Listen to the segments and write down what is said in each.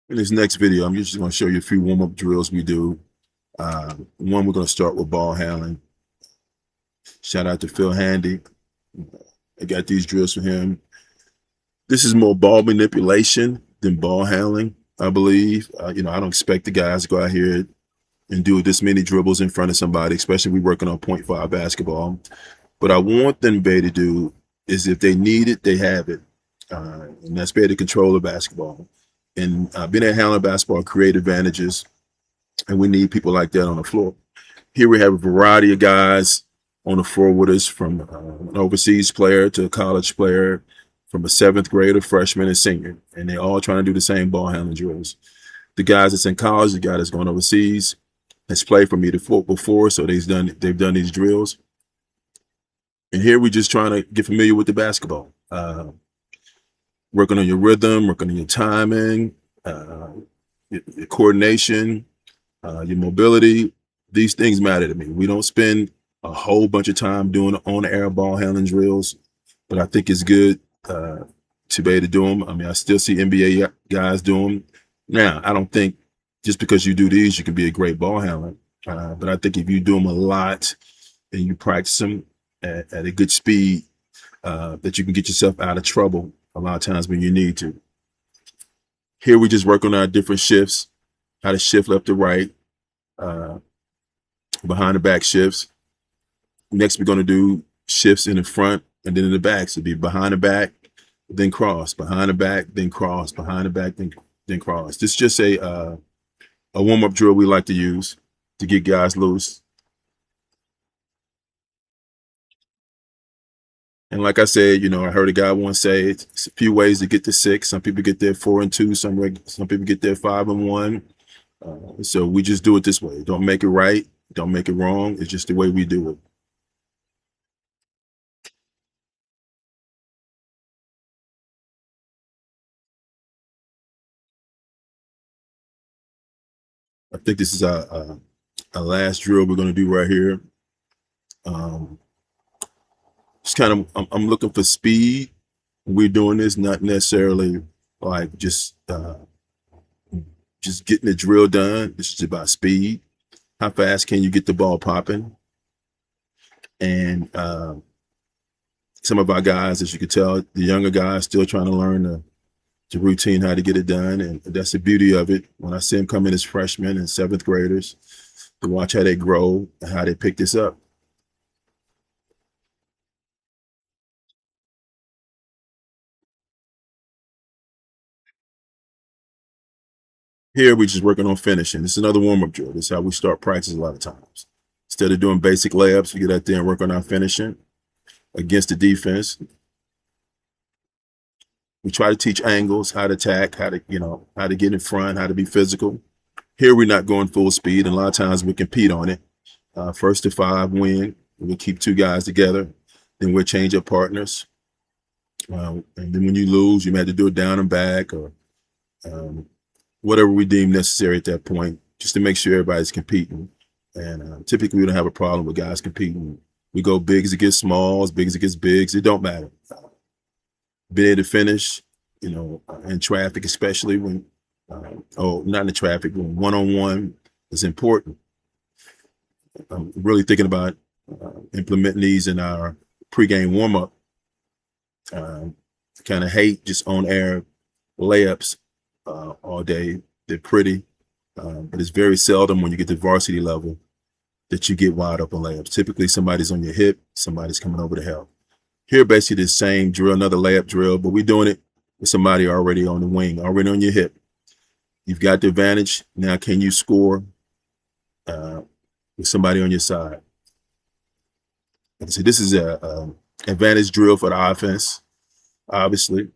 In this next video, I'm just going to show you a few warm-up drills we do. One, we're going to start with ball handling. Shout out to Phil Handy. I got these drills for him. This is more ball manipulation than ball handling, I believe. I don't expect the guys to go out here and do this many dribbles in front of somebody, especially if we're working on .5 basketball. What I want them to be able to do is if they need it, they have it. And that's be able to control the basketball. And being able to handle basketball create advantages, and we need people like that on the floor. Here we have a variety of guys on the floor with us, from an overseas player to a college player, from a seventh grader, freshman, and senior, and they're all trying to do the same ball handling drills. The guys that's in college, the guy that's going overseas, has played for me before, so they've done these drills. And here we're just trying to get familiar with the basketball, working on your rhythm, working on your timing, your coordination, your mobility. These things matter to me. We don't spend a whole bunch of time doing on-air ball handling drills, but I think it's good to be able to do them. I mean, I still see NBA guys do them. Now, I don't think just because you do these, you can be a great ball handler. But I think if you do them a lot and you practice them at a good speed, that you can get yourself out of trouble a lot of times when you need to. Here we just work on our different shifts, how to shift left to right, behind the back shifts. Next, we're going to do shifts in the front and then in the back. So it'd be behind the back, then cross, behind the back, then cross, behind the back, then cross. This is just a warm-up drill we like to use to get guys loose. And like I said, I heard a guy once say it's a few ways to get to 6. Some people get there 4 and 2. Some people get there 5 and 1. So we just do it this way. Don't make it right. Don't make it wrong. It's just the way we do it. I think this is our last drill we're going to do right here. Just kind of, I'm looking for speed. We're doing this not necessarily like just getting the drill done. This is about speed. How fast can you get the ball popping? And some of our guys, as you can tell, the younger guys still trying to learn the routine, how to get it done. And that's the beauty of it. When I see them come in as freshmen and seventh graders, to watch how they grow and how they pick this up. Here, we're just working on finishing. This is another warm-up drill. This is how we start practice a lot of times. Instead of doing basic layups, we get out there and work on our finishing against the defense. We try to teach angles, how to attack, how to get in front, how to be physical. Here, we're not going full speed, and a lot of times we compete on it. First to 5 win. We'll keep 2 guys together. Then we'll change up partners. And then when you lose, you may have to do it down and back, or whatever we deem necessary at that point, just to make sure everybody's competing. And typically, we don't have a problem with guys competing. We go big as it gets small, as big as it gets big. It don't matter. Being able to finish, in traffic, especially when, not in the traffic, when one-on-one is important. I'm really thinking about implementing these in our pregame warm-up. Kind of hate just on-air layups all day. They're pretty, but it's very seldom when you get to varsity level that you get wide open layups. Typically, somebody's on your hip, somebody's coming over to help. Here, basically the same drill, another layup drill, but we're doing it with somebody already on the wing, already on your hip. You've got the advantage. Now, can you score with somebody on your side? So this is a advantage drill for the offense, obviously.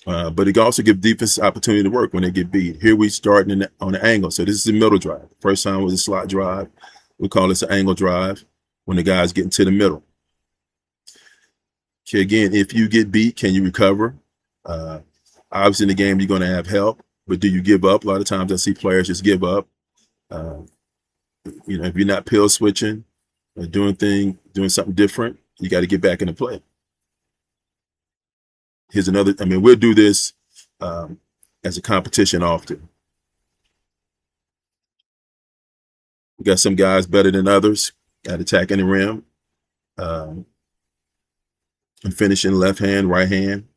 But it can also give defense opportunity to work when they get beat. Here we start on the angle. So this is the middle drive. First time was a slot drive. We call this an angle drive when the guys get into the middle. Okay, again, if you get beat, can you recover? Obviously in the game, you're going to have help, but do you give up? A lot of times I see players just give up. If you're not pill switching or doing something different, you got to get back into play. Here's another, we'll do this as a competition often. We got some guys better than others at attacking the rim, um, and finishing left hand, right hand.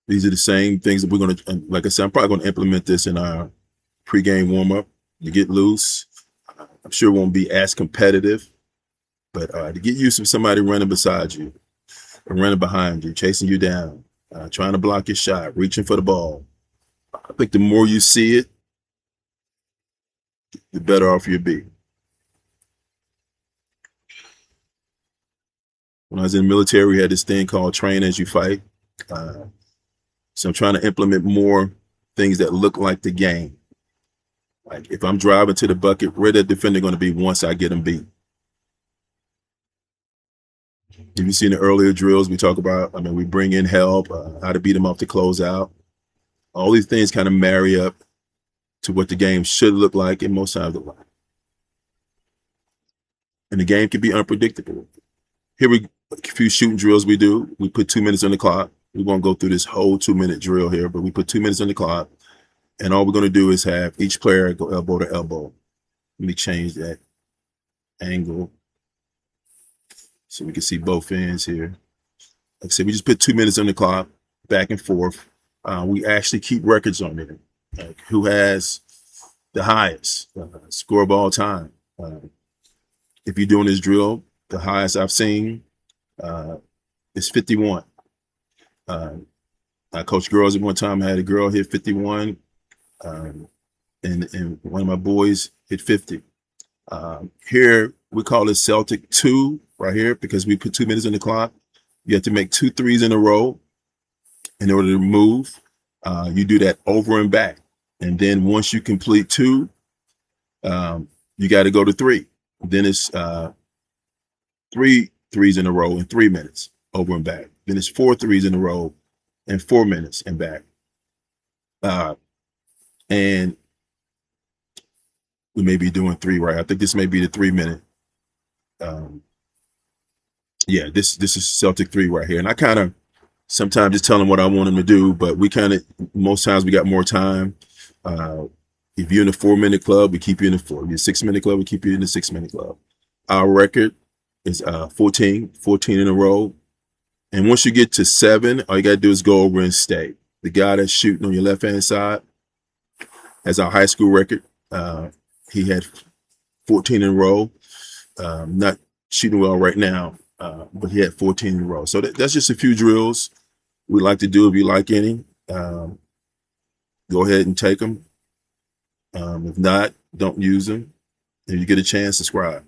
These are the same things that we're going to, like I said, I'm probably going to implement this in our pregame warm up to get loose. I'm sure it won't be as competitive, but to get used to somebody running beside you, or running behind you, chasing you down, trying to block your shot, reaching for the ball. I think the more you see it, the better off you'll be. When I was in the military, we had this thing called train as you fight. Uh, so I'm trying to implement more things that look like the game. Like if I'm driving to the bucket, where the defender going to be once I get him beat? Have you seen the earlier drills we talk about? I mean, we bring in help, how to beat them off the closeout. All these things kind of marry up to what the game should look like, and most times look like. And the game can be unpredictable. Here we a few shooting drills we do. We put 2 minutes on the clock. We won't go through this whole 2 minute drill here, but we put 2 minutes on the clock. And all we're going to do is have each player go elbow to elbow. Let me change that angle so we can see both ends here. Like I said, we just put 2 minutes on the clock, back and forth. We actually keep records on there, like who has the highest score of all time. If you're doing this drill, the highest I've seen is 51. I coached girls at one time. I had a girl hit 51, and one of my boys hit 50. Here we call it Celtic 2 right here because we put 2 minutes on the clock. You have to make 2 threes in a row in order to move. You do that over and back, and then once you complete 2, you got to go to 3. Then it's 3 threes in a row in 3 minutes over and back. Then it's 4 threes in a row in 4 minutes and back. And we may be doing 3 right. I think this may be the 3 minute. Yeah, this is Celtic 3 right here. And I kind of sometimes just tell them what I want them to do, but we kind of most times we got more time. If you're in the 4 minute club, we keep you in the 4. If you're 6 minute club, we keep you in the 6 minute club. Our record is 14 in a row. And once you get to 7, all you got to do is go over and stay. The guy that's shooting on your left-hand side has our high school record. He had 14 in a row. Not shooting well right now, but he had 14 in a row. So that's just a few drills we like to do. If you like any, go ahead and take them. If not, don't use them. If you get a chance, subscribe.